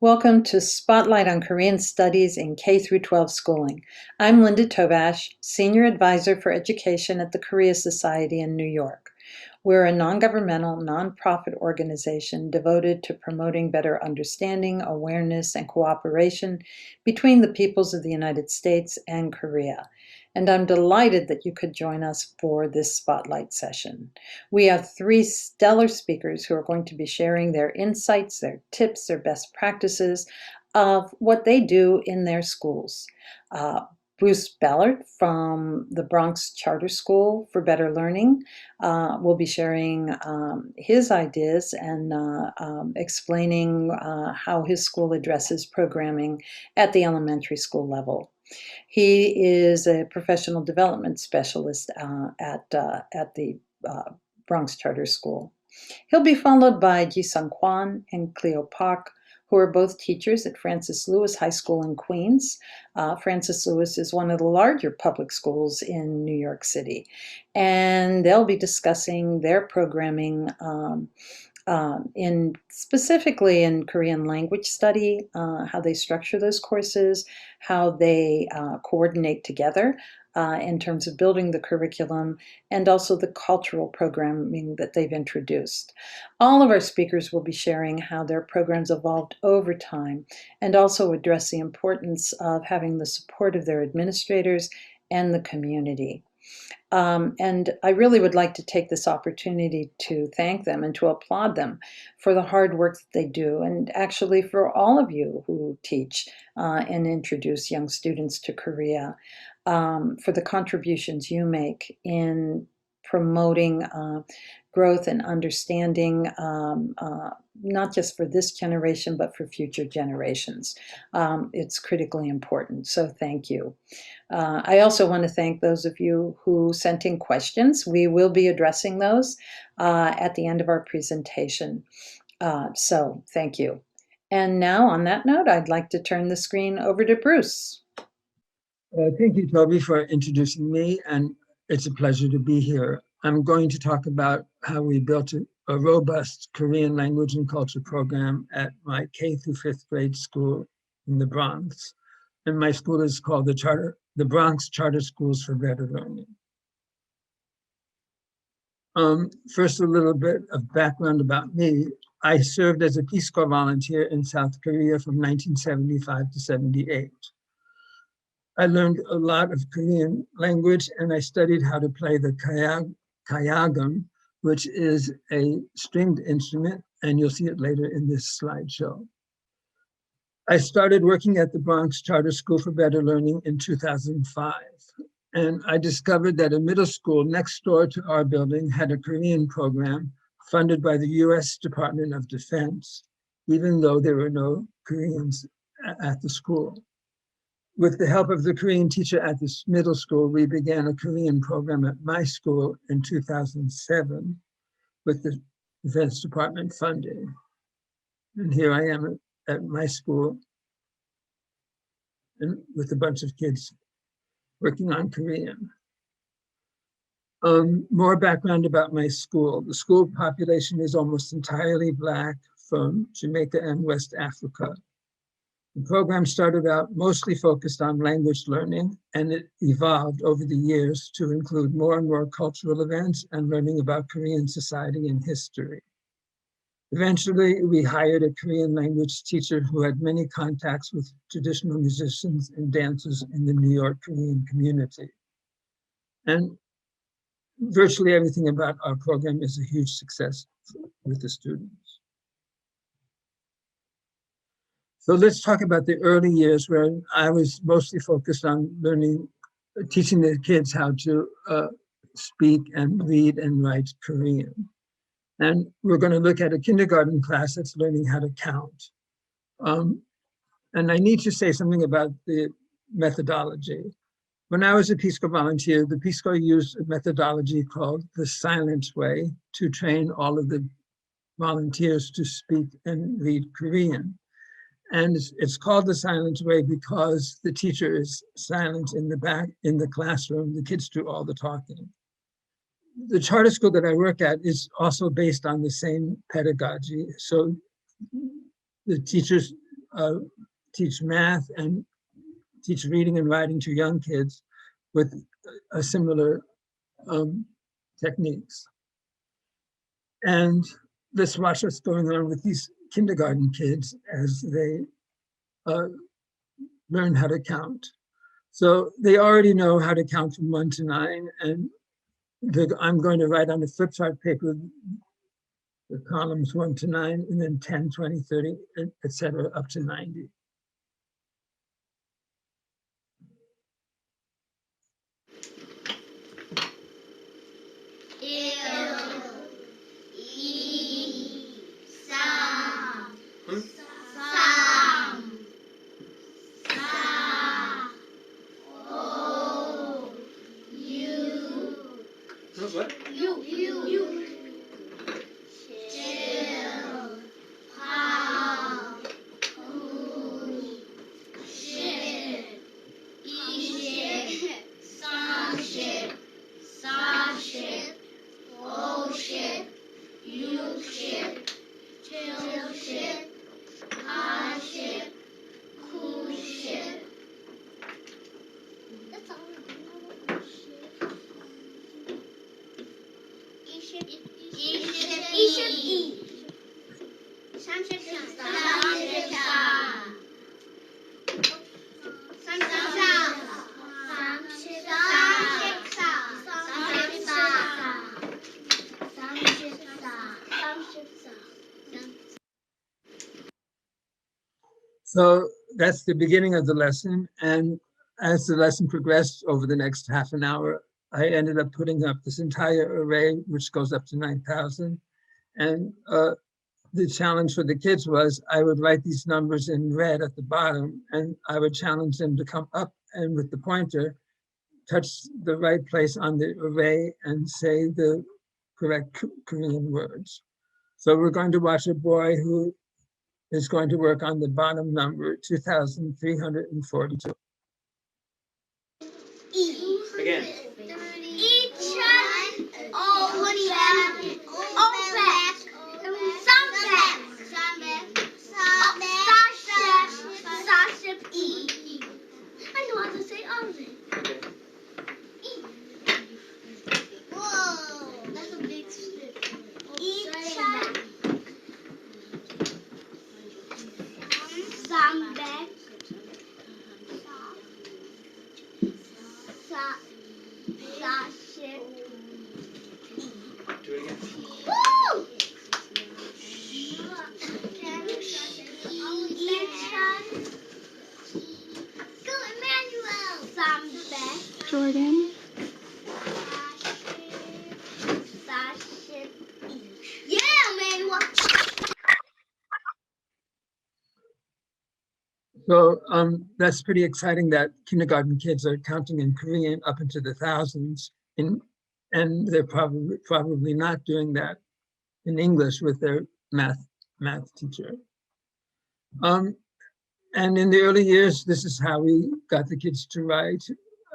Welcome to Spotlight on Korean Studies in K-12 Schooling. I'm Linda Tobash, Senior Advisor for Education at the Korea Society in New York. We're a non-governmental, nonprofit organization devoted to promoting better understanding, awareness, and cooperation between the peoples of the United States and Korea. And I'm delighted that you could join us for this Spotlight session. We have three stellar speakers who are going to be sharing their insights, their tips, their best practices of what they do in their schools. Ballard from the Bronx Charter School for Better Learning will be sharing his ideas and explaining how his school addresses programming at the elementary school level. He is a professional development specialist at the Bronx Charter School. He'll be followed by Jisun Kwon and Kleio, who are both teachers at Francis Lewis High School in Queens. Francis Lewis is one of the larger public schools in New York City, and they'll be discussing their programming specifically in Korean language study, how they structure those courses, how they coordinate together in terms of building the curriculum, and also the cultural programming that they've introduced. All of our speakers will be sharing how their programs evolved over time and also address the importance of having the support of their administrators and the community. And I really would like to take this opportunity to thank them and to applaud them for the hard work that they do, and actually for all of you who teach and introduce young students to Korea, for the contributions you make in promoting growth and understanding, not just for this generation, but for future generations. It's critically important, so thank you. I also want to thank those of you who sent in questions. We will be addressing those at the end of our presentation. So thank you. And now, on that note, I'd like to turn the screen over to Bruce. Thank you, Toby, for introducing me, and it's a pleasure to be here. I'm going to talk about how we built a robust Korean language and culture program at my K through 5th grade school in the Bronx. And my school is called the Bronx Charter Schools for Better Learning. First, a little bit of background about me. I served as a Peace Corps volunteer in South Korea from 1975 to 78. I learned a lot of Korean language, and I studied how to play the kayagum, which is a stringed instrument, and you'll see it later in this slideshow. I started working at the Bronx Charter School for Better Learning in 2005, and I discovered that a middle school next door to our building had a Korean program funded by the US Department of Defense, even though there were no Koreans at the school. With the help of the Korean teacher at this middle school, we began a Korean program at my school in 2007 with the Defense Department funding. And here I am at my school and with a bunch of kids working on Korean. More background about my school. The school population is almost entirely Black from Jamaica and West Africa. The program started out mostly focused on language learning, and it evolved over the years to include more and more cultural events and learning about Korean society and history. Eventually, we hired a Korean language teacher who had many contacts with traditional musicians and dancers in the New York Korean community. And virtually everything about our program is a huge success with the students. So let's talk about the early years where I was mostly focused on teaching the kids how to speak and read and write Korean. And we're going to look at a kindergarten class that's learning how to count. And I need to say something about the methodology. When I was a Peace Corps volunteer, the Peace Corps used a methodology called the silent way to train all of the volunteers to speak and read Korean. And it's called the silent way because the teacher is silent in the back in the classroom. The kids do all the talking. The charter school that I work at is also based on the same pedagogy. So the teachers teach math and teach reading and writing to young kids with a similar techniques. And let's watch what's going on with these kindergarten kids as they learn how to count. So they already know how to count from 1 to 9, and I'm going to write on the flip chart paper the columns 1 to 9, and then 10, 20, 30, etc., up to 90. So that's the beginning of the lesson. And as the lesson progressed over the next half an hour, I ended up putting up this entire array, which goes up to 9,000. And the challenge for the kids was I would write these numbers in red at the bottom, and I would challenge them to come up and with the pointer, touch the right place on the array and say the correct Korean words. So we're going to watch a boy who is going to work on the bottom number, 2,342. Again. I know how to say all of it. Whoa, that's a big slip. Do it again. Woo! Go, Emmanuel. Jordan. Yeah, Emmanuel. So that's pretty exciting that kindergarten kids are counting in Korean up into the thousands, and they're probably not doing that in English with their math teacher. And in the early years, this is how we got the kids to write.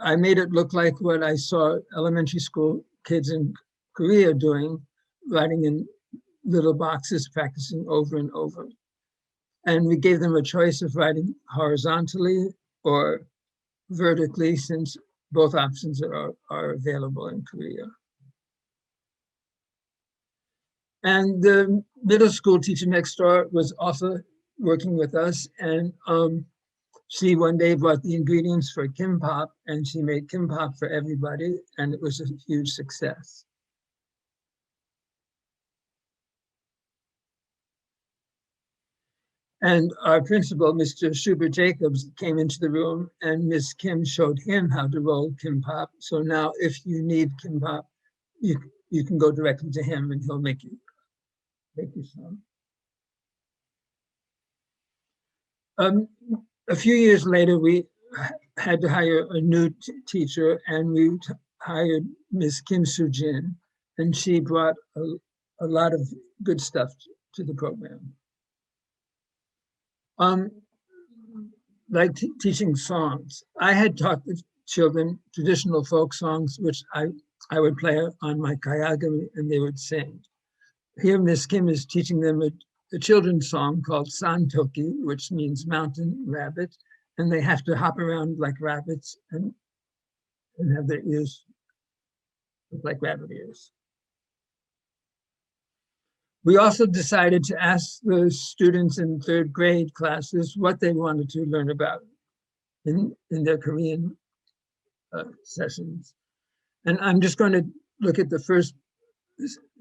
I made it look like what I saw elementary school kids in Korea doing, writing in little boxes, practicing over and over. And we gave them a choice of writing horizontally or vertically, since both options are available in Korea. And the middle school teacher next door was also working with us, and she one day brought the ingredients for kimbap, and she made kimbap for everybody, and it was a huge success. And our principal, Mr. Schubert Jacobs, came into the room, and Miss Kim showed him how to roll kimbap. So now if you need kimbap, you can go directly to him and he'll make you some. A few years later, we had to hire a new teacher, and we hired Miss Kim Soo-jin, and she brought a lot of good stuff to the program. Like teaching songs. I had taught the children traditional folk songs, which I would play on my kayagami and they would sing. Here, Miss Kim is teaching them a children's song called Santoki, which means mountain rabbit, and they have to hop around like rabbits and have their ears look like rabbit ears. We also decided to ask the students in third grade classes what they wanted to learn about in their Korean sessions. And I'm just going to look at the first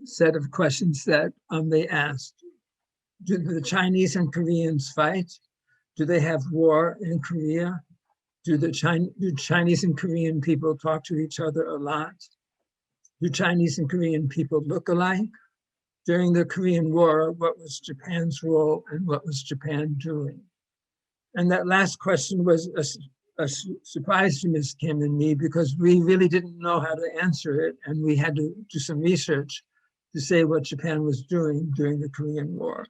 set of questions that they asked. Do the Chinese and Koreans fight? Do they have war in Korea? Do Chinese and Korean people talk to each other a lot? Do Chinese and Korean people look alike? During the Korean War, what was Japan's role and what was Japan doing? And that last question was a surprise to Ms. Kim and me because we really didn't know how to answer it, and we had to do some research to say what Japan was doing during the Korean War.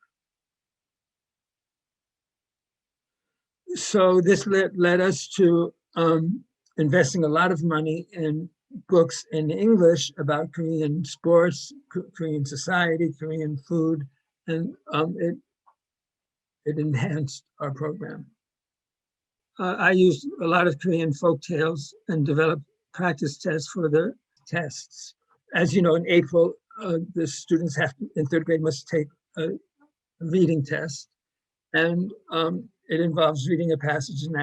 So this led us to investing a lot of money in books in English about Korean sports, Korean society, Korean food, and it enhanced our program. I used a lot of Korean folk tales and developed practice tests for the tests. As you know, in April, the students in third grade must take a reading test, and it involves reading a passage and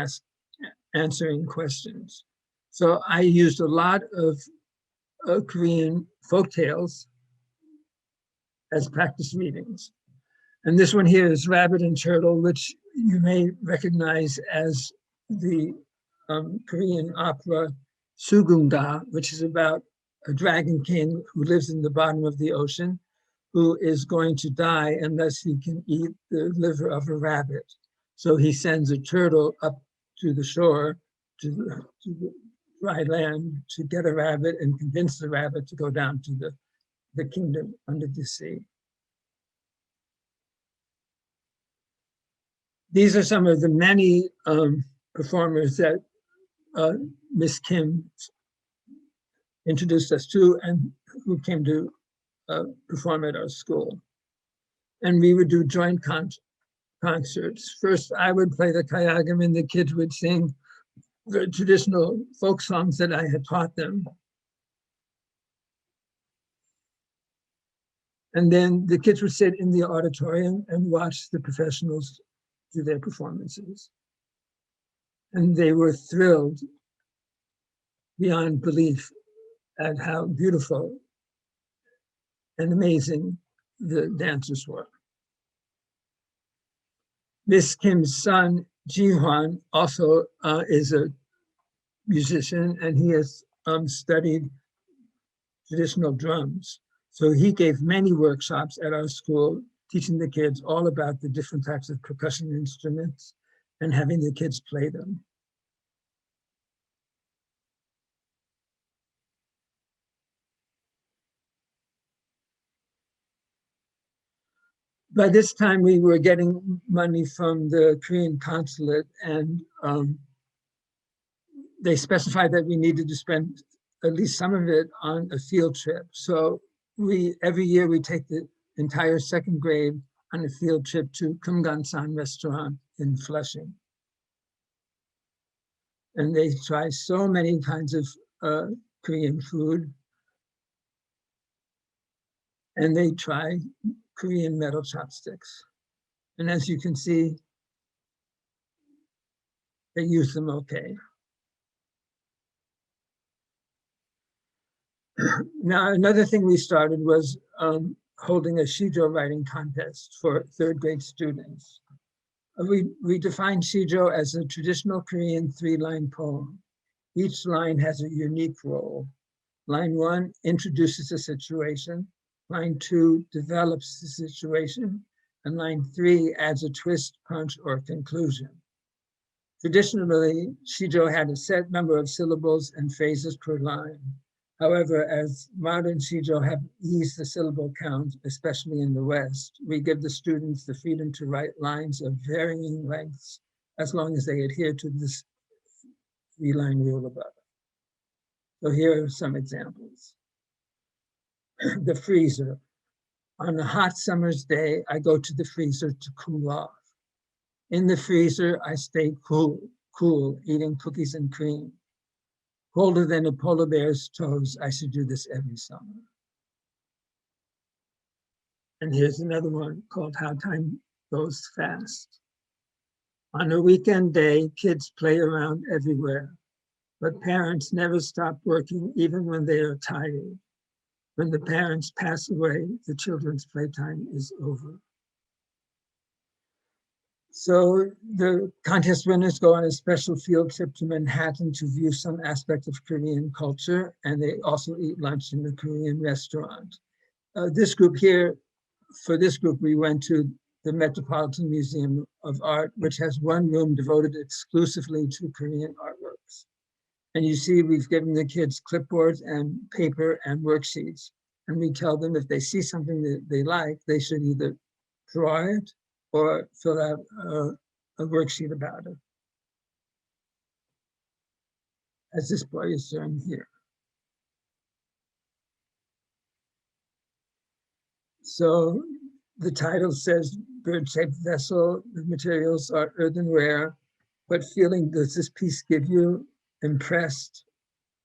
answering questions. So I used a lot of Korean folk tales as practice readings. And this one here is Rabbit and Turtle, which you may recognize as the Korean opera Sugungda, which is about a dragon king who lives in the bottom of the ocean, who is going to die unless he can eat the liver of a rabbit. So he sends a turtle up to the shore, to the dry land, to get a rabbit and convince the rabbit to go down to the kingdom under the sea. These are some of the many performers that Miss Kim introduced us to and who came to perform at our school. And we would do joint concerts. First, I would play the kayagam and the kids would sing the traditional folk songs that I had taught them. And then the kids would sit in the auditorium and watch the professionals do their performances. And they were thrilled beyond belief at how beautiful and amazing the dancers were. Miss Kim's son, Ji-hwan, also is a musician, and he has studied traditional drums. So he gave many workshops at our school, teaching the kids all about the different types of percussion instruments and having the kids play them. By this time, we were getting money from the Korean consulate, and they specified that we needed to spend at least some of it on a field trip. So every year we take the entire second grade on a field trip to Kumgansan restaurant in Flushing. And they try so many kinds of Korean food. And they try Korean metal chopsticks. And as you can see, they use them okay. Now, another thing we started was holding a Shijo writing contest for third grade students. We defined Shijo as a traditional Korean 3-line poem. Each line has a unique role. Line 1 introduces a situation. Line 2 develops the situation. And line 3 adds a twist, punch, or conclusion. Traditionally, Shijo had a set number of syllables and phrases per line. However, as modern Shijo have eased the syllable count, especially in the West, we give the students the freedom to write lines of varying lengths as long as they adhere to this 3-line rule above. So here are some examples. The freezer. On a hot summer's day, I go to the freezer to cool off. In the freezer, I stay cool, eating cookies and cream. Colder than a polar bear's toes, I should do this every summer. And here's another one called How Time Goes Fast. On a weekend day, kids play around everywhere, but parents never stop working even when they are tired. When the parents pass away, the children's playtime is over. So the contest winners go on a special field trip to Manhattan to view some aspect of Korean culture, and they also eat lunch in the Korean restaurant. This group here, for this group, we went to the Metropolitan Museum of Art, which has one room devoted exclusively to Korean artworks. And you see, we've given the kids clipboards and paper and worksheets. And we tell them if they see something that they like, they should either draw it or fill out a worksheet about it, as this boy is doing here. So the title says bird-shaped vessel. The materials are earthenware. What feeling does this piece give you? Impressed.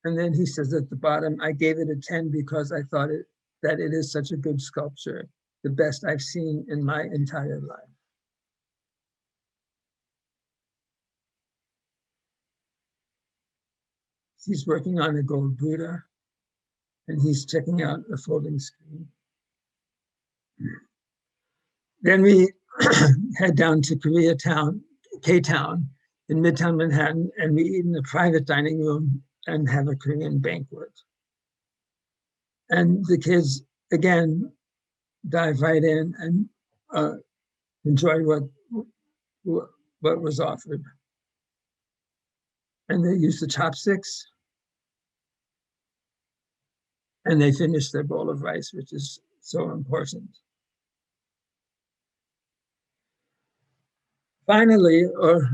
And then he says at the bottom, I gave it a 10 because I thought that it is such a good sculpture, the best I've seen in my entire life. He's working on a gold Buddha, and he's checking out a folding screen. Then we head down to Koreatown, K-Town in Midtown Manhattan, and we eat in a private dining room and have a Korean banquet. And the kids, again, dive right in and enjoy what was offered. And they use the chopsticks, and they finish their bowl of rice, which is so important. Finally, or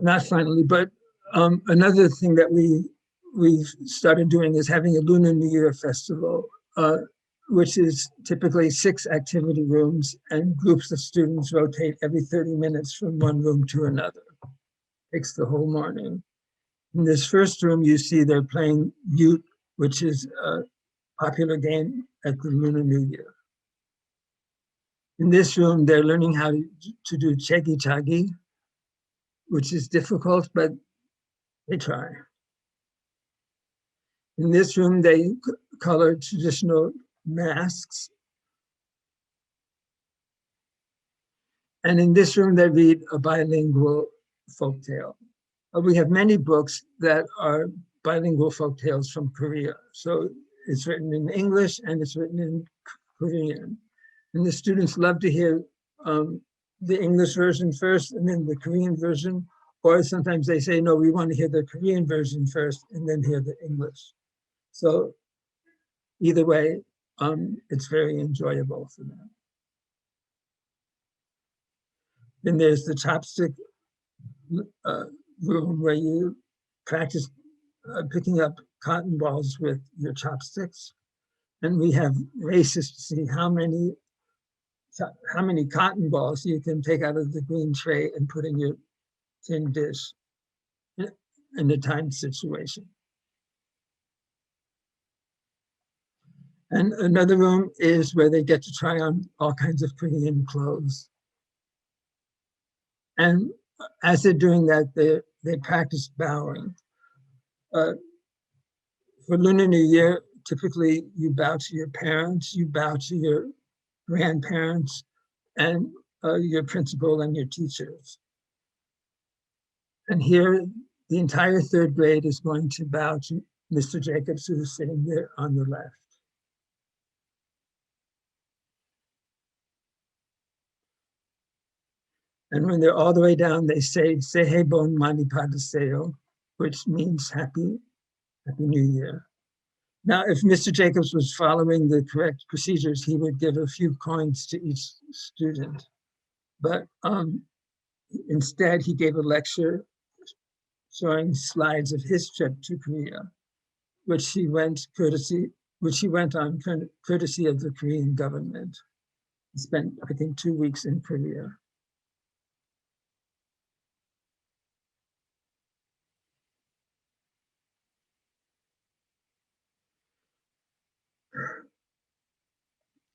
not finally, but another thing that we've started doing is having a Lunar New Year festival, which is typically 6 activity rooms, and groups of students rotate every 30 minutes from one room to another. Takes the whole morning. In this first room, you see they're playing Ute, which is a popular game at the Lunar New Year. In this room, they're learning how to do chegi-chagi, which is difficult, but they try. In this room, they color traditional masks. And in this room, they read a bilingual folktale. We have many books that are bilingual folktales from Korea. So it's written in English and it's written in Korean. And the students love to hear the English version first and then the Korean version. Or sometimes they say, no, we want to hear the Korean version first and then hear the English. So either way, it's very enjoyable for them. Then there's the chopstick room where you practice picking up cotton balls with your chopsticks. And we have races to see how many cotton balls you can take out of the green tray and put in your tin dish in a timed situation. And another room is where they get to try on all kinds of Korean clothes. And as they're doing that, they practice bowing. For Lunar New Year, typically you bow to your parents, you bow to your grandparents, and your principal and your teachers. And here, the entire 3rd grade is going to bow to Mr. Jacobs, who is sitting there on the left. And when they're all the way down, they say, Sehe bon mani padaseo, which means Happy New Year. Now, if Mr. Jacobs was following the correct procedures, he would give a few coins to each student. But instead, he gave a lecture showing slides of his trip to Korea, which he went courtesy which he went on courtesy of the Korean government. He spent, I think, 2 weeks in Korea.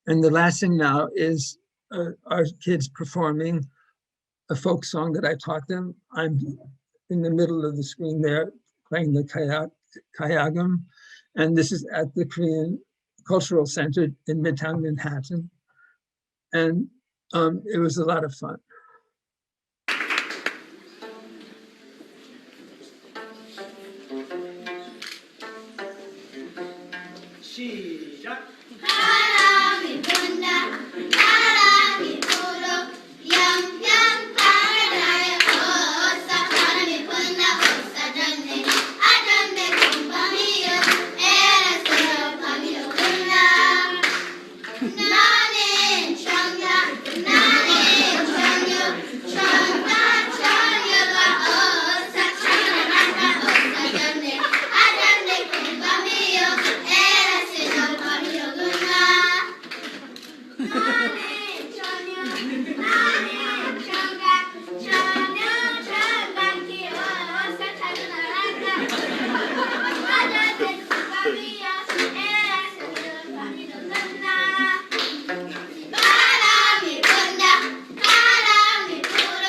And the last thing now is our kids performing a folk song that I taught them. I'm in the middle of the screen there playing the kayagum. And this is at the Korean Cultural Center in Midtown Manhattan. And it was a lot of fun. 시작. 바람이 분다 바람이 불어 영영 바다에 어서 바람이 분다 어서 졌네 아졌네 금밤이여 애라스러 밤이여 분다 나는 청년 청가 청여가 어서 청여가 어서 졌네 아졌네 금밤이여 애라스러 밤이여 분다 나는 청각 청각 귀여워서 찾아나간다 아저씨 밤이야 애라스러 밤이여 분다 바람이 분다 바람이 불어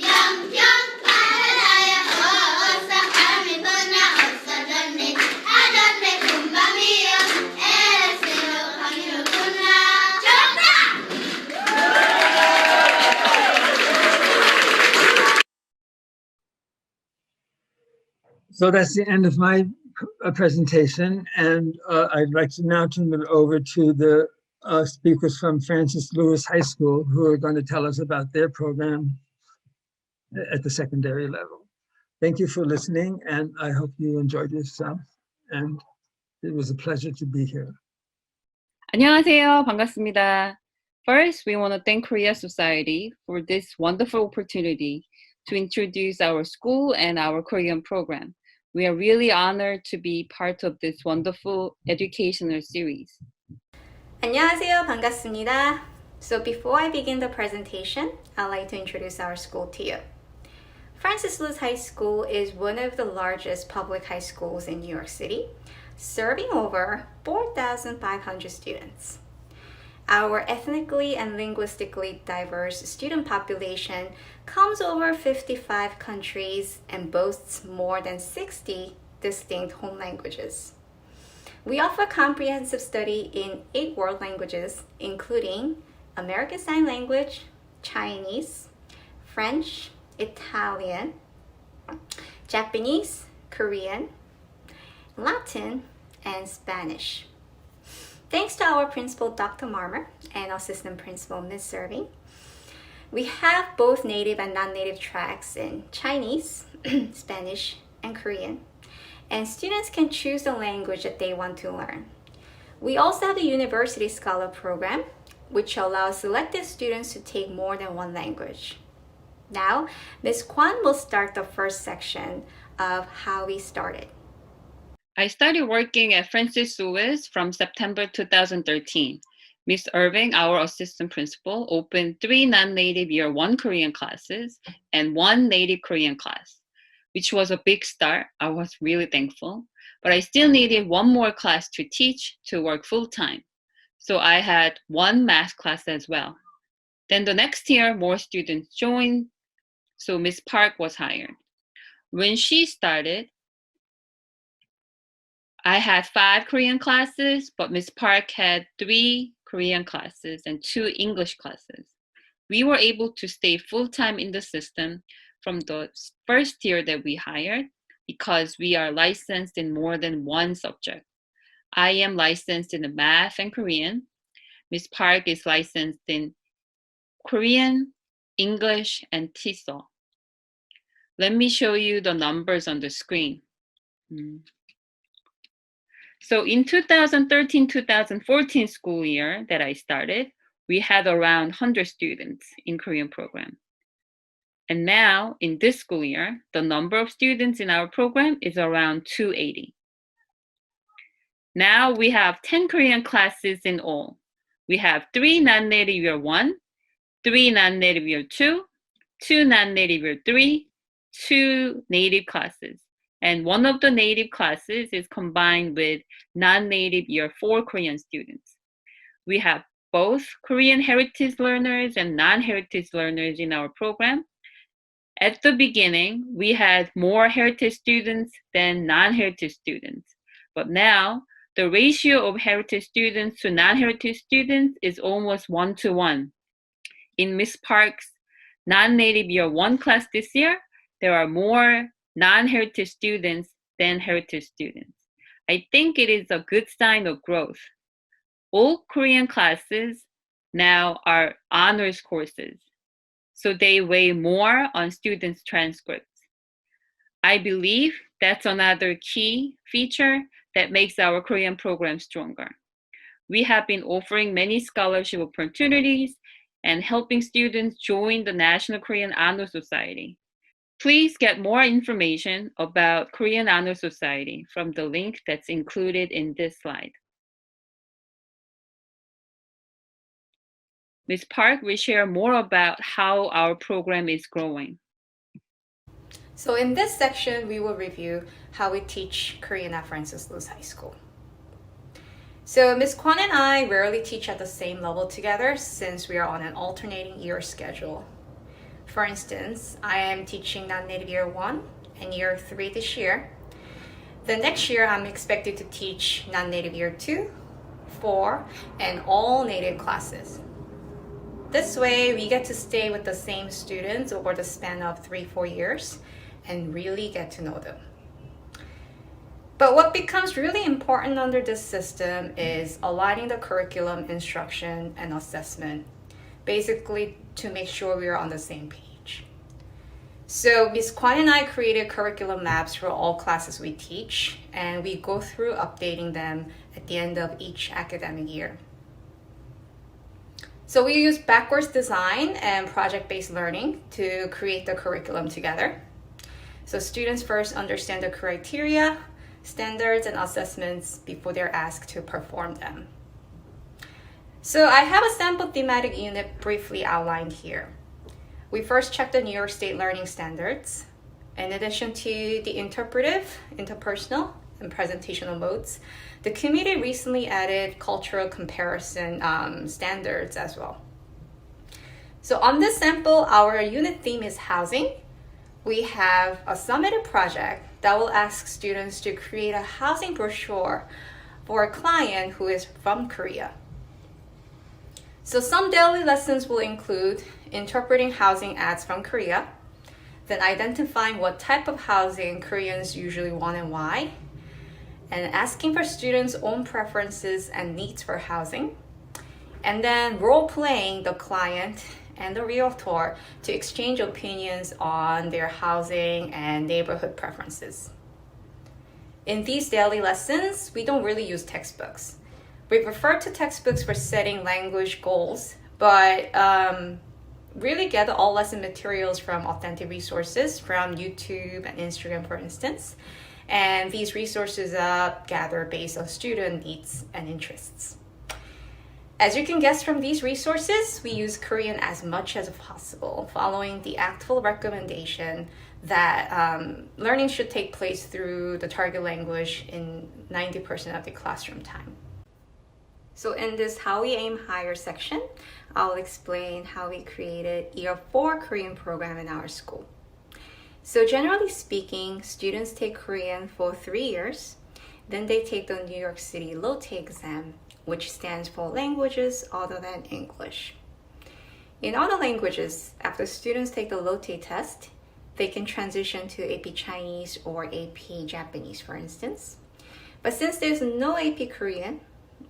영영 바다에 어서 바람이 분다 어서 졌네 아졌네 금밤이여 애라스러 밤이여 분다 정답! So that's the end of my presentation. And I'd like to now turn it over to the speakers from Francis Lewis High School, who are going to tell us about their program at the secondary level. Thank you for listening, and I hope you enjoyed yourself. And it was a pleasure to be here. 안녕하세요. 반갑습니다. First, we want to thank Korea Society for this wonderful opportunity to introduce our school and our Korean program. We are really honored to be part of this wonderful educational series. 안녕하세요. 반갑습니다. So before I begin the presentation, I'd like to introduce our school to you. Francis Lewis High School is one of the largest public high schools in New York City, serving over 4,500 students. Our ethnically and linguistically diverse student population comes over 55 countries and boasts more than 60 distinct home languages. We offer comprehensive study in 8 world languages, including American Sign Language, Chinese, French, Italian, Japanese, Korean, Latin, and Spanish. Thanks to our principal, Dr. Marmer, and assistant principal, Ms. Serving, we have both native and non-native tracks in Chinese, Spanish, and Korean, and students can choose the language that they want to learn. We also have a University Scholar program, which allows selected students to take more than one language. Now, Ms. Kwon will start the first section of how we started. I started working at Francis Lewis from September 2013. Ms. Irving, our assistant principal, opened 3 non-native Year 1 Korean classes and 1 native Korean class, which was a big start. I was really thankful, but I still needed 1 more class to teach to work full-time. So I had 1 math class as well. Then the next year, more students joined, so Ms. Park was hired. When she started, I had 5 Korean classes, but Ms. Park had 3 Korean classes and 2 English classes. We were able to stay full-time in the system from the first year that we hired because we are licensed in more than 1 subject. I am licensed in math and Korean. Ms. Park is licensed in Korean, English, and TESOL. Let me show you the numbers on the screen. So in 2013-2014 school year that I started, we had around 100 students in Korean program. And now in this school year, the number of students in our program is around 280. Now we have 10 Korean classes in all. We have 3 non-native year 1, 3 non-native year 2, 2 non-native year 3, 2 native classes. And one of the native classes is combined with non-native year 4 Korean students. We have both Korean heritage learners and non-heritage learners in our program. At the beginning, we had more heritage students than non-heritage students. But now, the ratio of heritage students to non-heritage students is almost 1-to-1. In Miss Park's non-native year 1 class this year, there are more non-heritage students than heritage students. I think it is a good sign of growth. All Korean classes now are honors courses, so they weigh more on students' transcripts. I believe that's another key feature that makes our Korean program stronger. We have been offering many scholarship opportunities and helping students join the National Korean Honor Society. Please get more information about Korean Honor Society from the link that's included in this slide. Ms. Park will share more about how our program is growing. So in this section, we will review how we teach Korean at Francis Lewis High School. So Ms. Kwon and I rarely teach at the same level together since we are on an alternating year schedule. For instance, I am teaching non-native year 1 and year 3 this year. The next year, I'm expected to teach non-native year 2, 4, and all native classes. This way, we get to stay with the same students over the span of 3-4 years and really get to know them. But what becomes really important under this system is aligning the curriculum, instruction, and assessment, basically to make sure we are on the same page. So Ms. Kwon and I created curriculum maps for all classes we teach, and we go through updating them at the end of each academic year. So we use backwards design and project-based learning to create the curriculum together. So students first understand the criteria, standards, and assessments before they're asked to perform them. So I have a sample thematic unit briefly outlined here. We first checked the New York State Learning Standards. In addition to the interpretive, interpersonal, and presentational modes, the committee recently added cultural comparison standards as well. So on this sample, our unit theme is housing. We have a submitted project that will ask students to create a housing brochure for a client who is from Korea. So some daily lessons will include interpreting housing ads from Korea, then identifying what type of housing Koreans usually want and why, and asking for students' own preferences and needs for housing, and then role-playing the client and the realtor to exchange opinions on their housing and neighborhood preferences. In these daily lessons, we don't really use textbooks. We refer to textbooks for setting language goals, but really gather all lesson materials from authentic resources from YouTube and Instagram, for instance. And these resources are gathered based on student needs and interests. As you can guess from these resources, we use Korean as much as possible, following the ACTFL recommendation that learning should take place through the target language in 90% of the classroom time. So in this How We Aim Higher section, I'll explain how we created Year 4 Korean program in our school. So generally speaking, students take Korean for 3 years, then they take the New York City LOTE exam, which stands for Languages Other Than English. In other languages, after students take the LOTE test, they can transition to AP Chinese or AP Japanese, for instance. But since there's no AP Korean,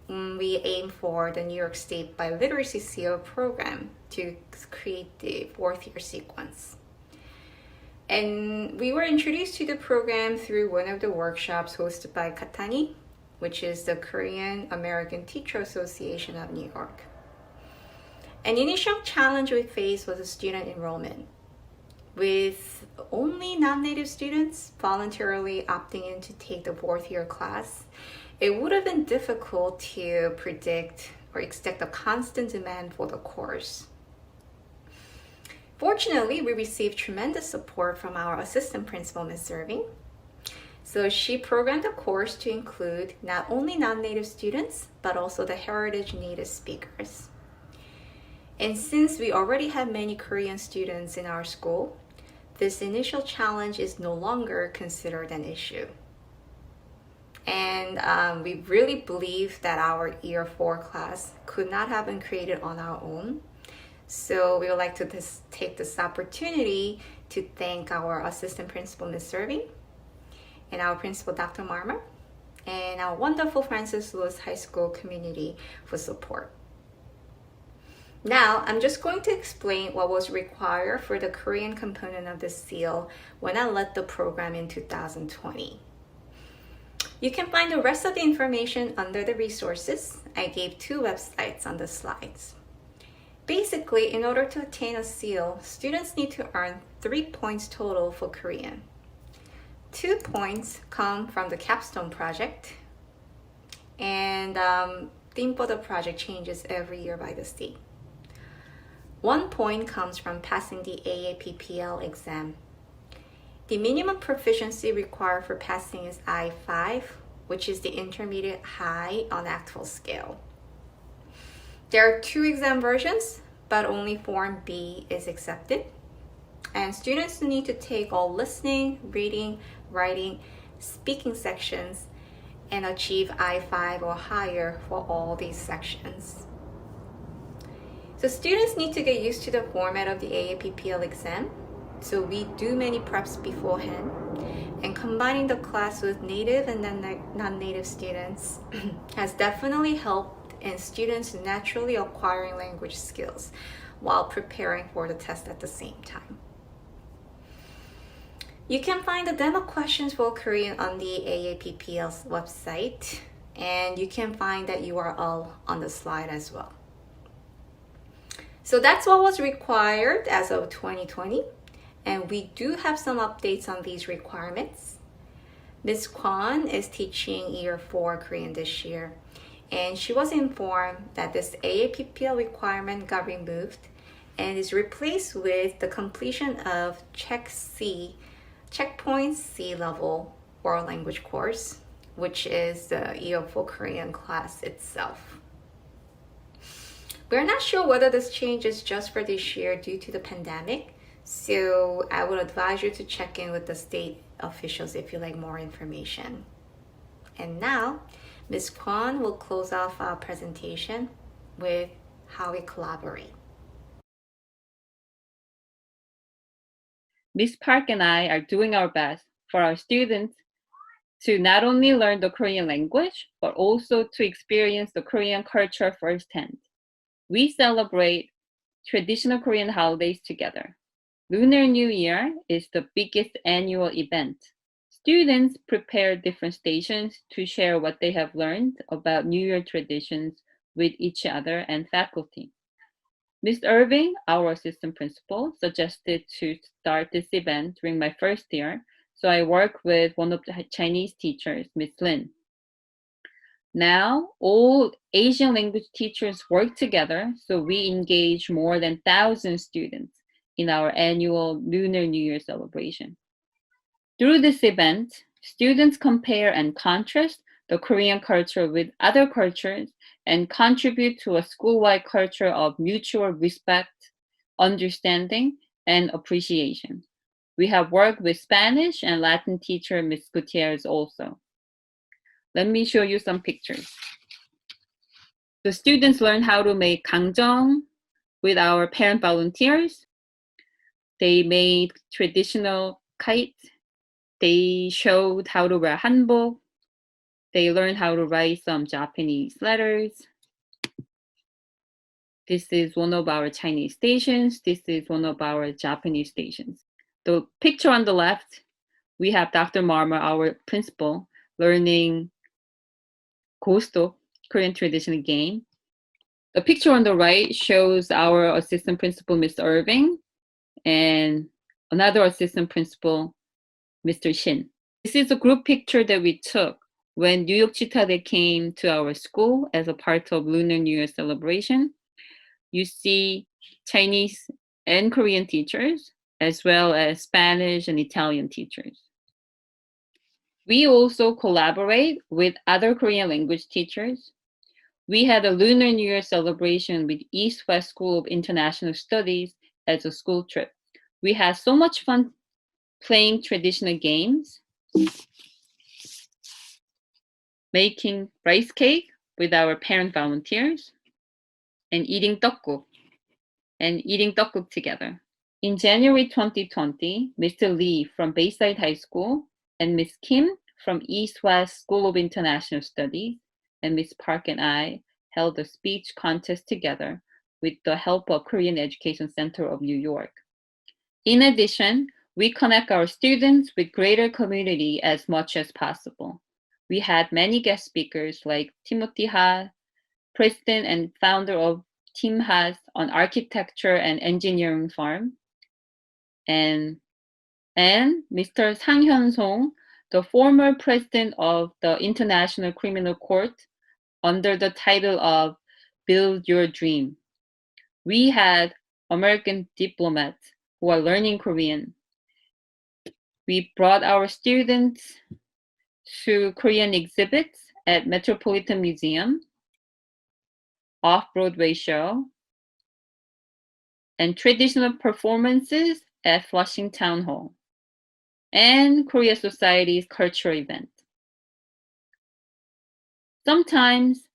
we aim for the New York State Biliteracy CO program to create the 4th year sequence. And we were introduced to the program through one of the workshops hosted by Katani, which is the Korean American Teacher Association of New York. An initial challenge we faced was student enrollment, with only non-native students voluntarily opting in to take the 4th year class it would have been difficult to predict or expect a constant demand for the course. Fortunately, we received tremendous support from our assistant principal, Ms. Irving. So she programmed the course to include not only non-native students, but also the heritage native speakers. And since we already have many Korean students in our school, this initial challenge is no longer considered an issue. And we really believe that our Year 4 class could not have been created on our own. So we would like to take this opportunity to thank our assistant principal, Ms. Irving, and our principal, Dr. Marmer, and our wonderful Francis Lewis High School community for support. Now, I'm just going to explain what was required for the Korean component of the seal when I led the program in 2020. You can find the rest of the information under the resources. I gave 2 websites on the slides. Basically, in order to attain a seal, students need to earn 3 points total for Korean. 2 points come from the capstone project, and theme for the project changes every year by the state. 1 point comes from passing the AAPPL exam. The minimum proficiency required for passing is I5, which is the intermediate high on ACTFL scale. There are 2 exam versions, but only Form B is accepted. And students need to take all listening, reading, writing, speaking sections and achieve I5 or higher for all these sections. So students need to get used to the format of the AAPPL exam. So we do many preps beforehand, and combining the class with native and non-native students has definitely helped in students naturally acquiring language skills while preparing for the test at the same time. You can find the demo questions for Korean on the AAPPL's website, and you can find that URL on the slide as well. So that's what was required as of 2020, and we do have some updates on these requirements. Ms. Kwon is teaching Year 4 Korean this year, and she was informed that this AAPPL requirement got removed and is replaced with the completion of Checkpoint C level oral language course, which is the Year 4 Korean class itself. We're not sure whether this change is just for this year due to the pandemic, so I would advise you to check in with the state officials if you like more information. And now, Ms. Kwon will close off our presentation with how we collaborate. Ms. Park and I are doing our best for our students to not only learn the Korean language, but also to experience the Korean culture firsthand. We celebrate traditional Korean holidays together. Lunar New Year is the biggest annual event. Students prepare different stations to share what they have learned about New Year traditions with each other and faculty. Ms. Irving, our assistant principal, suggested to start this event during my first year, so I worked with one of the Chinese teachers, Ms. Lin. Now, all Asian language teachers work together, so we engage more than 1,000 students in our annual Lunar New Year celebration. Through this event, students compare and contrast the Korean culture with other cultures and contribute to a school-wide culture of mutual respect, understanding, and appreciation. We have worked with Spanish and Latin teacher, Ms. Gutierrez also. Let me show you some pictures. The students learn how to make gangjong with our parent volunteers. They made traditional kite. They showed how to wear hanbok. They learned how to write some Japanese letters. This is one of our Chinese stations. This is one of our Japanese stations. The picture on the left, we have Dr. Marmer, our principal, learning Gosto, Korean traditional game. The picture on the right shows our assistant principal, Mr. Irving, and another assistant principal, Mr. Shin. This is a group picture that we took when New York Chitade came to our school as a part of Lunar New Year celebration, you see Chinese and Korean teachers, as well as Spanish and Italian teachers. We also collaborate with other Korean language teachers. We had a Lunar New Year celebration with East-West School of International Studies as a school trip. We had so much fun playing traditional games, making rice cake with our parent volunteers, and eating tteokguk together. In January 2020, Mr. Lee from Bayside High School and Ms. Kim from East-West School of International Studies and Ms. Park and I held a speech contest together with the help of Korean Education Center of New York. In addition, we connect our students with greater community as much as possible. We had many guest speakers like Timothy Ha, president and founder of Team Ha's on architecture and engineering farm, and Mr. Sang Hyun-song, the former president of the International Criminal Court, under the title of Build Your Dream. We had American diplomats who are learning Korean. We brought our students to Korean exhibits at Metropolitan Museum, Off-Broadway show, and traditional performances at Flushing Town Hall, and Korea Society's cultural event. Sometimes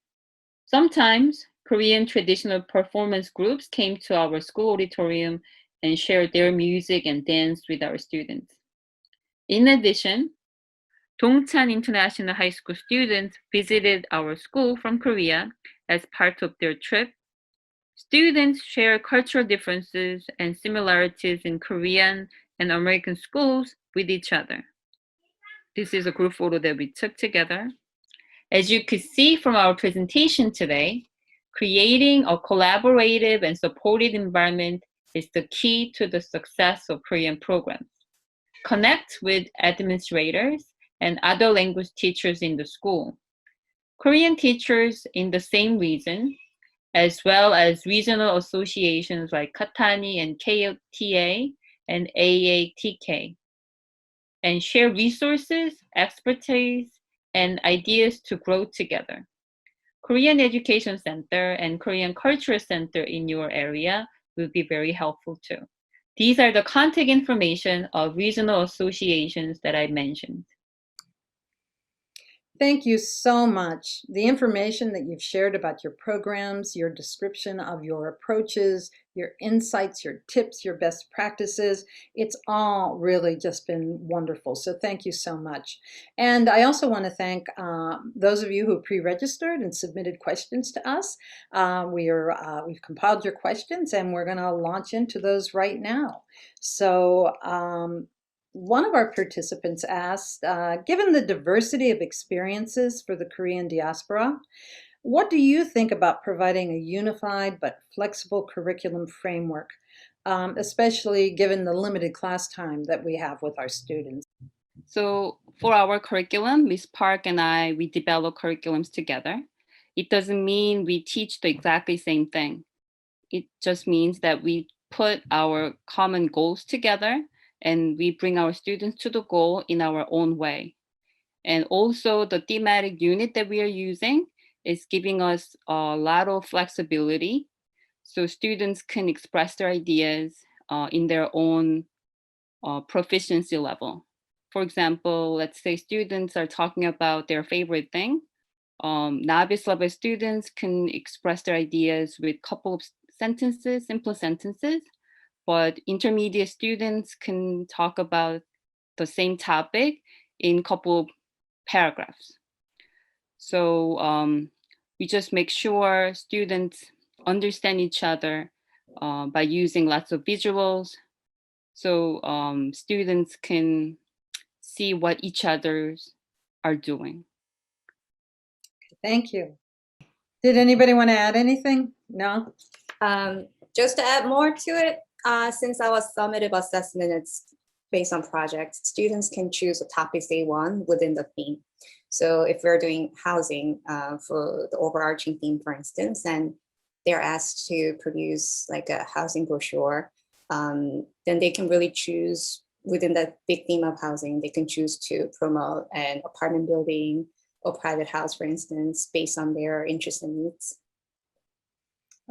Korean traditional performance groups came to our school auditorium and shared their music and dance with our students. In addition, Dongchan International High School students visited our school from Korea as part of their trip. Students share cultural differences and similarities in Korean and American schools with each other. This is a group photo that we took together. As you could see from our presentation today, creating a collaborative and supportive environment is the key to the success of Korean programs. Connect with administrators and other language teachers in the school. Korean teachers in the same region, as well as regional associations like Katani and KTA and AATK, and share resources, expertise, and ideas to grow together. Korean Education Center and Korean Cultural Center in your area will be very helpful too. These are the contact information of regional associations that I mentioned. Thank you so much. The information that you've shared about your programs, your description of your approaches, your insights, your tips, your best practices, it's all really just been wonderful. So thank you so much. And I also want to thank those of you who pre-registered and submitted questions to us. We've compiled your questions and we're going to launch into those right now. So one of our participants asked, given the diversity of experiences for the Korean diaspora, what do you think about providing a unified but flexible curriculum framework, especially given the limited class time that we have with our students? So for our curriculum, Ms. Park and I, we develop curriculums together. It doesn't mean we teach the exactly same thing. It just means that we put our common goals together and we bring our students to the goal in our own way. And also the thematic unit that we are using is giving us a lot of flexibility so students can express their ideas in their own proficiency level. For example, let's say students are talking about their favorite thing. Novice level students can express their ideas with a couple of sentences, simple sentences. But intermediate students can talk about the same topic in a couple of paragraphs. So we just make sure students understand each other by using lots of visuals. So students can see what each others are doing. Thank you. Did anybody want to add anything? No? Just to add more to it, since our summative assessment is based on projects, students can choose the topics they want within the theme. So if we're doing housing for the overarching theme, for instance, and they're asked to produce like a housing brochure, then they can really choose within that big theme of housing, they can choose to promote an apartment building or private house, for instance, based on their interests and needs.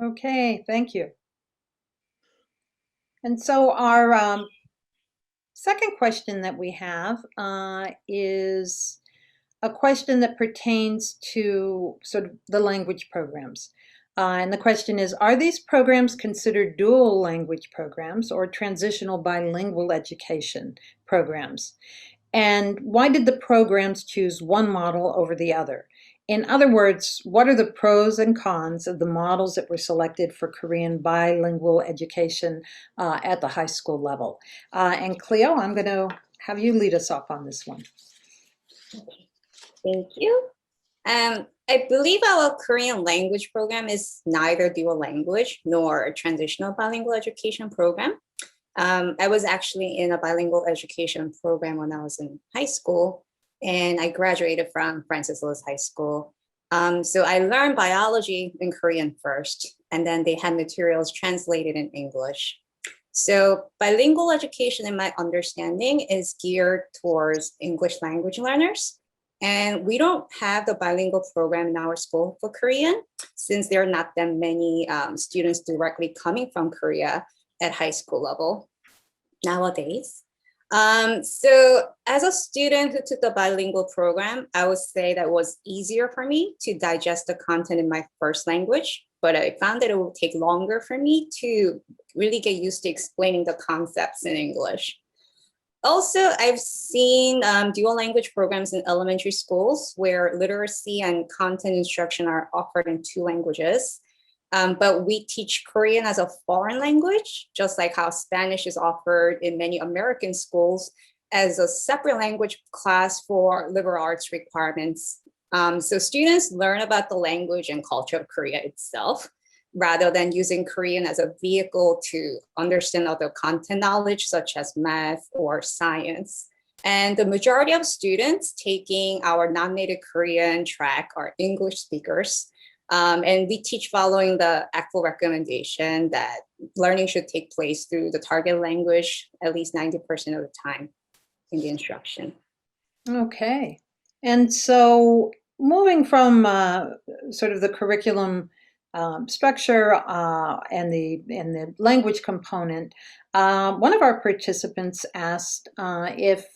Okay, thank you. And so our second question that we have is a question that pertains to sort of the language programs. And the question is, are these programs considered dual language programs or transitional bilingual education programs? And why did the programs choose one model over the other? In other words, what are the pros and cons of the models that were selected for Korean bilingual education at the high school level? And Kleio, I'm going to have you lead us off on this one. Thank you. I believe our Korean language program is neither dual language nor a transitional bilingual education program. I was actually in a bilingual education program when I was in high school, and I graduated from Francis Lewis High School. So I learned biology in Korean first, and then they had materials translated in English. So bilingual education, in my understanding, is geared towards English language learners. And we don't have the bilingual program in our school for Korean, since there are not that many students directly coming from Korea at high school level nowadays. So as a student who took the bilingual program, I would say that it was easier for me to digest the content in my first language, but I found that it would take longer for me to really get used to explaining the concepts in English. Also, I've seen dual language programs in elementary schools where literacy and content instruction are offered in 2 languages. But we teach Korean as a foreign language, just like how Spanish is offered in many American schools as a separate language class for liberal arts requirements. So students learn about the language and culture of Korea itself, rather than using Korean as a vehicle to understand other content knowledge, such as math or science. And the majority of students taking our non-native Korean track are English speakers. And we teach following the ACFL recommendation that learning should take place through the target language at least 90% of the time in the instruction. Okay. And so moving from sort of the curriculum structure and the language component, one of our participants asked if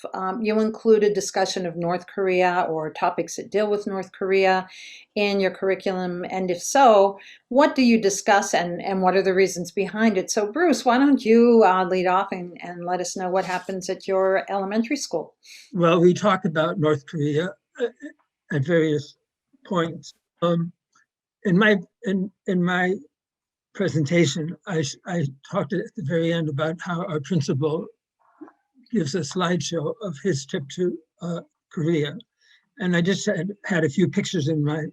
you include a discussion of North Korea or topics that deal with North Korea in your curriculum, and if so, what do you discuss and what are the reasons behind it? So Bruce, why don't you lead off and let us know what happens at your elementary school? Well, we talk about North Korea at various points. In my presentation, I talked at the very end about how our principal gives a slideshow of his trip to Korea. And I just had a few pictures in my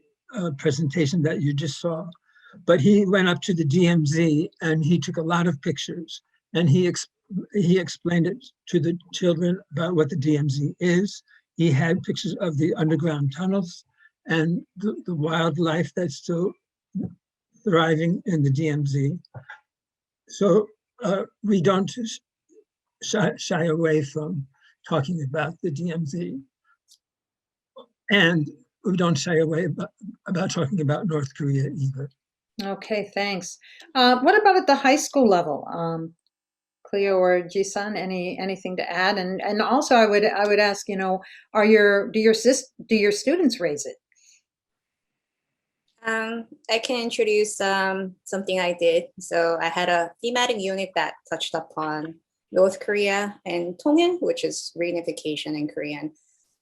presentation that you just saw. But he went up to the DMZ and he took a lot of pictures, and he explained it to the children about what the DMZ is. He had pictures of the underground tunnels and the wildlife that's still thriving in the DMZ. So we don't shy away from talking about the DMZ. And we don't shy away about talking about North Korea either. Okay, thanks. What about at the high school level? Kleio or Jisun, anything to add? And also I would ask, you know, do your students raise it? I can introduce something I did. So I had a thematic unit that touched upon North Korea and Tongin, which is reunification in Korean.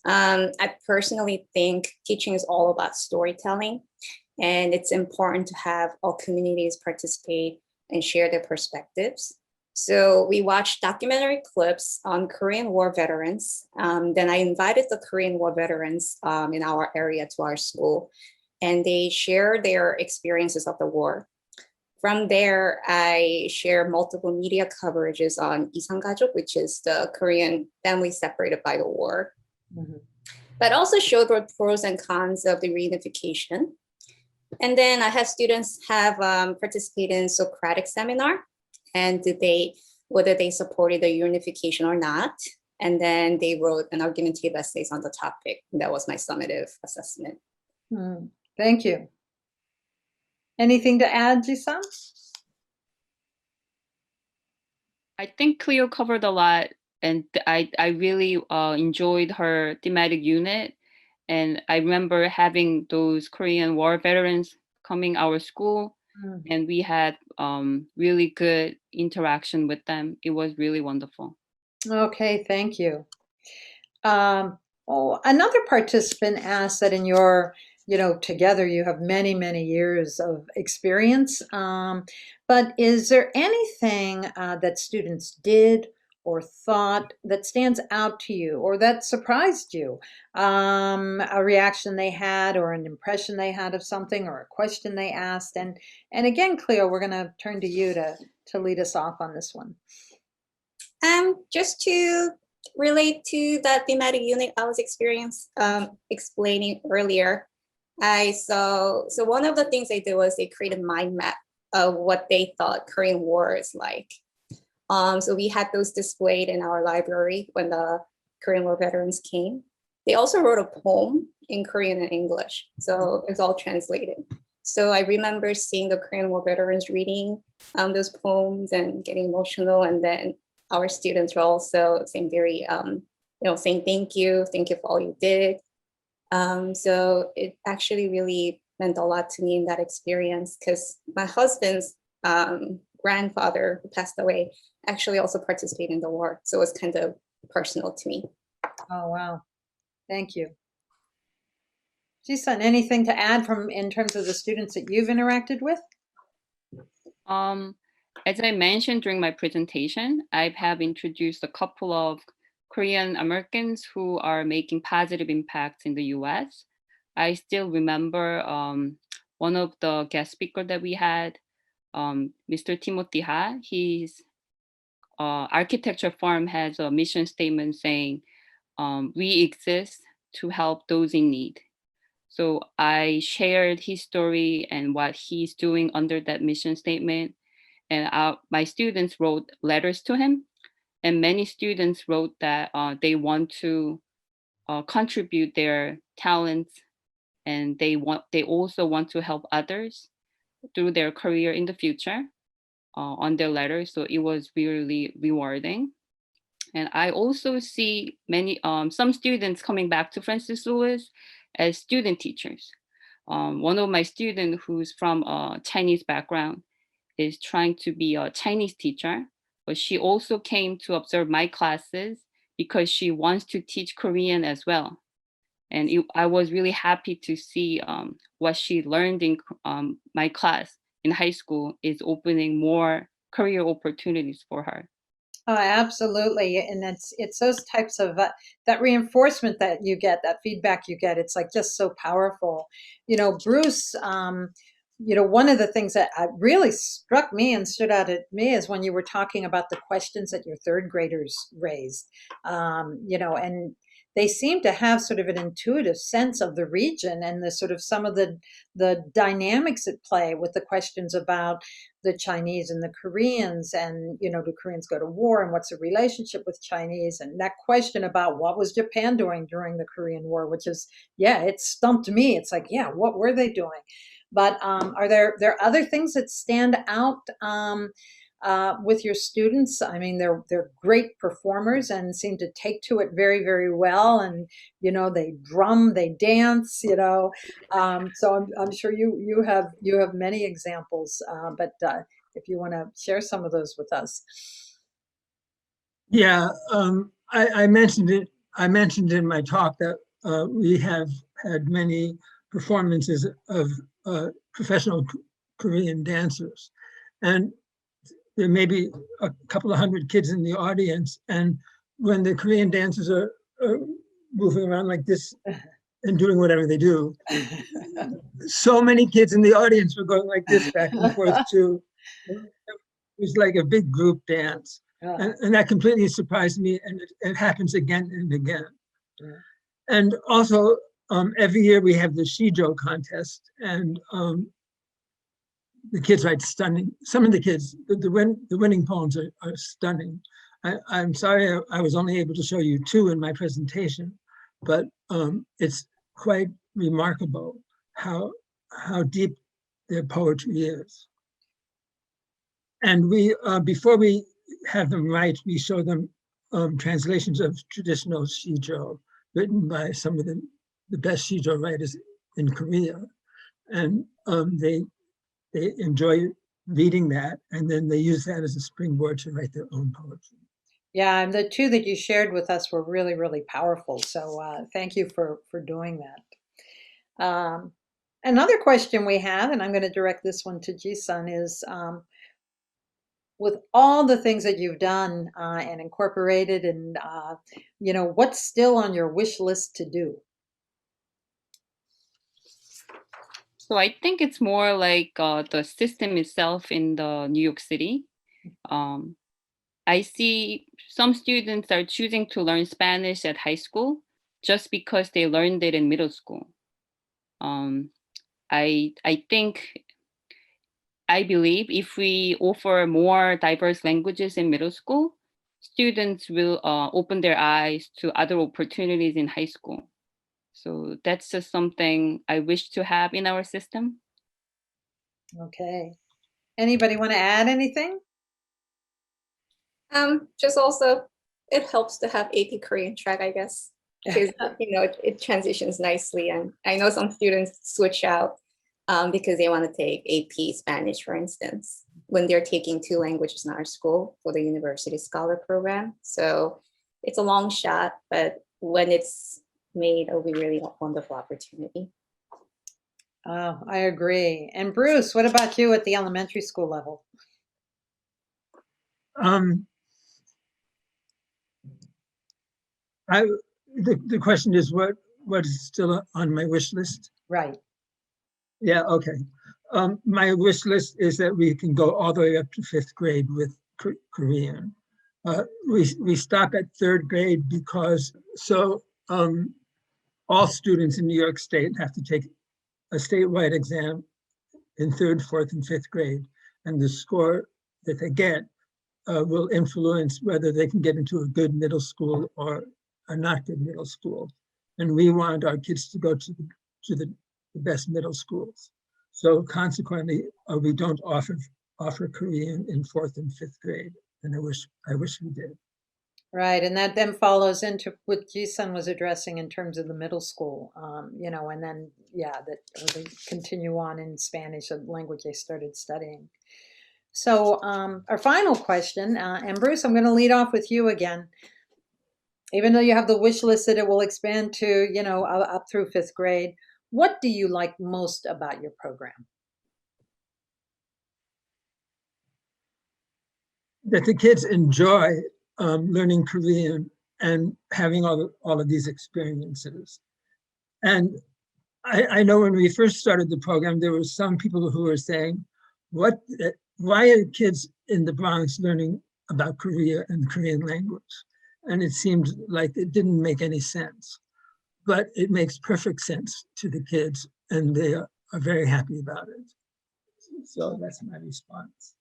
I personally think teaching is all about storytelling, and it's important to have all communities participate and share their perspectives. So we watched documentary clips on Korean War veterans. Then I invited the Korean War veterans in our area to our school, and they share their experiences of the war. From there, I share multiple media coverages on Isan Gajuk, which is the Korean family separated by the war. Mm-hmm. but also showed the pros and cons of the reunification. And then I have students have participated in Socratic seminar and debate whether they supported the unification or not. And then they wrote an argumentative essays on the topic. And that was my summative assessment. Thank you. Anything to add, Jisun? I think Cleo covered a lot, and I really enjoyed her thematic unit. And I remember having those Korean War veterans coming our school, and we had really good interaction with them. It was really wonderful. Okay, thank you. Another participant asked that in your, together you have many, many years of experience, but is there anything that students did or thought that stands out to you or that surprised you? A reaction they had or an impression they had of something or a question they asked? And again, Cleo, we're going to turn to you to lead us off on this one. Just to relate to that thematic unit I was explaining earlier, so one of the things they did was they created a mind map of what they thought Korean War is like. So we had those displayed in our library when the Korean War veterans came. They also wrote a poem in Korean and English, so it's all translated. So I remember seeing the Korean War veterans reading those poems and getting emotional, and then our students were also saying saying thank you for all you did. So it actually really meant a lot to me in that experience, because my husband's grandfather, who passed away, actually also participated in the war. So it was kind of personal to me. Oh, wow. Thank you. Jisun, anything to add in terms of the students that you've interacted with? As I mentioned during my presentation, I have introduced a couple of Korean Americans who are making positive impacts in the US. I still remember one of the guest speakers that we had, Mr. Timothy Ha. His architecture firm has a mission statement saying, we exist to help those in need. So I shared his story and what he's doing under that mission statement. And my students wrote letters to him. And many students wrote that they want to contribute their talents, and they also want to help others through their career in the future on their letters. So it was really rewarding. And I also see some students coming back to Francis Lewis as student teachers. One of my students who's from a Chinese background is trying to be a Chinese teacher, but she also came to observe my classes because she wants to teach Korean as well. And I was really happy to see what she learned in my class in high school is opening more career opportunities for her. Oh, absolutely. And it's those types of that reinforcement that you get, that feedback you get. It's like just so powerful. Bruce, one of the things that really struck me and stood out at me is when you were talking about the questions that your third graders raised, and they seem to have sort of an intuitive sense of the region and the sort of some of the dynamics at play with the questions about the Chinese and the Koreans, and do Koreans go to war, and what's the relationship with Chinese, and that question about what was Japan doing during the Korean War, which is, it stumped me. It's like, what were they doing? But are there other things that stand out with your students? I mean, they're great performers and seem to take to it very, very well. And they drum, they dance. So I'm sure you have many examples. But if you want to share some of those with us. Yeah, I mentioned it. I mentioned in my talk that we have had many performances of professional Korean dancers, and there may be a couple of hundred kids in the audience, and when the Korean dancers are moving around like this and doing whatever they do, so many kids in the audience were going like this back and forth too. It was like a big group dance, and that completely surprised me, and it happens again and again. And also, every year we have the Shijo contest, and the kids write stunning. Some of the kids, the winning poems are stunning. I'm sorry I was only able to show you 2 in my presentation, but it's quite remarkable how deep their poetry is. And we, before we have them write, we show them translations of traditional Shijo written by some of the best Shijo writers in Korea. And they enjoy reading that, and then they use that as a springboard to write their own poetry. Yeah, and the 2 that you shared with us were really, really powerful. So thank you for doing that. Another question we have, and I'm going to direct this one to Jisun, is with all the things that you've done and incorporated, and what's still on your wish list to do? So I think it's more like the system itself in the New York City. I see some students are choosing to learn Spanish at high school just because they learned it in middle school. I believe if we offer more diverse languages in middle school, students will open their eyes to other opportunities in high school. So that's just something I wish to have in our system. Okay. Anybody want to add anything? Just also, it helps to have AP Korean track, I guess, because it transitions nicely. And I know some students switch out because they want to take AP Spanish, for instance, when they're taking 2 languages in our school for the University Scholar Program. So it's a long shot, but when it's made, it'll be really a wonderful opportunity. Oh, I agree. And Bruce, what about you at the elementary school level? The question is what is still on my wish list? Right. Yeah, okay. My wish list is that we can go all the way up to 5th grade with Korean. We stop at 3rd grade because all students in New York State have to take a statewide exam in 3rd, 4th, and 5th grade. And the score that they get will influence whether they can get into a good middle school or a not good middle school. And we want our kids to go to the best middle schools. So consequently, we don't offer Korean in 4th and 5th grade. And I wish we did. Right, and that then follows into what Jisun was addressing in terms of the middle school, and then, that they continue on in Spanish, a language they started studying. So our final question, and Bruce, I'm going to lead off with you again. Even though you have the wish list that it will expand to, up through 5th grade, what do you like most about your program? That the kids enjoy learning Korean and having all of these experiences. And I know when we first started the program, there were some people who were saying, why are kids in the Bronx learning about Korea and the Korean language? And it seemed like it didn't make any sense. But it makes perfect sense to the kids, and they are very happy about it. So that's my response.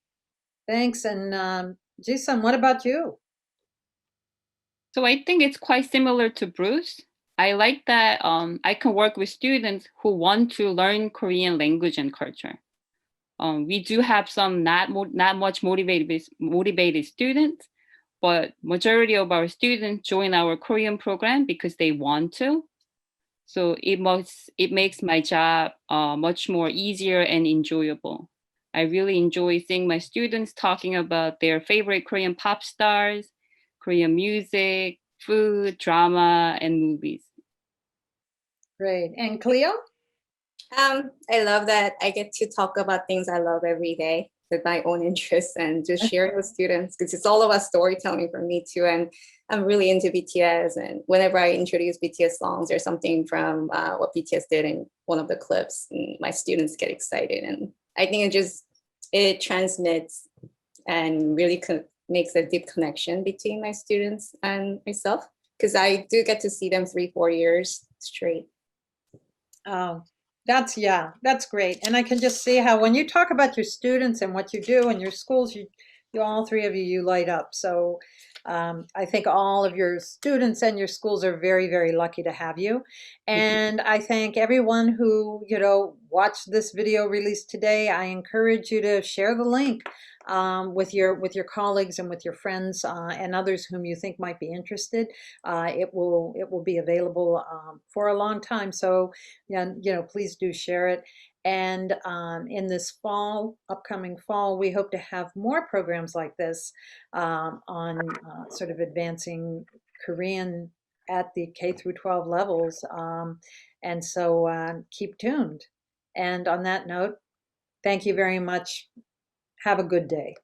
Thanks. And Jisun, what about you? So I think it's quite similar to Bruce. I like that I can work with students who want to learn Korean language and culture. We do have some not much motivated students, but majority of our students join our Korean program because they want to. So it makes my job much more easier and enjoyable. I really enjoy seeing my students talking about their favorite Korean pop stars, Korean music, food, drama, and movies. Great. And Kleio? I love that I get to talk about things I love every day with my own interests and just sharing with students, because it's all about storytelling for me too. And I'm really into BTS, and whenever I introduce BTS songs or something from what BTS did in one of the clips, my students get excited. And I think it transmits and really makes a deep connection between my students and myself, because I do get to see them 3-4 years straight. Oh, that's great. And I can just see how when you talk about your students and what you do in your schools, you all three of you light up. So I think all of your students and your schools are very, very lucky to have you. And I thank everyone who, watched this video released today. I encourage you to share the link with your colleagues and with your friends and others whom you think might be interested. It will be available for a long time. So please do share it. And in this upcoming fall, we hope to have more programs like this on sort of advancing Korean at the K through 12 levels. And so keep tuned. And on that note, thank you very much. Have a good day.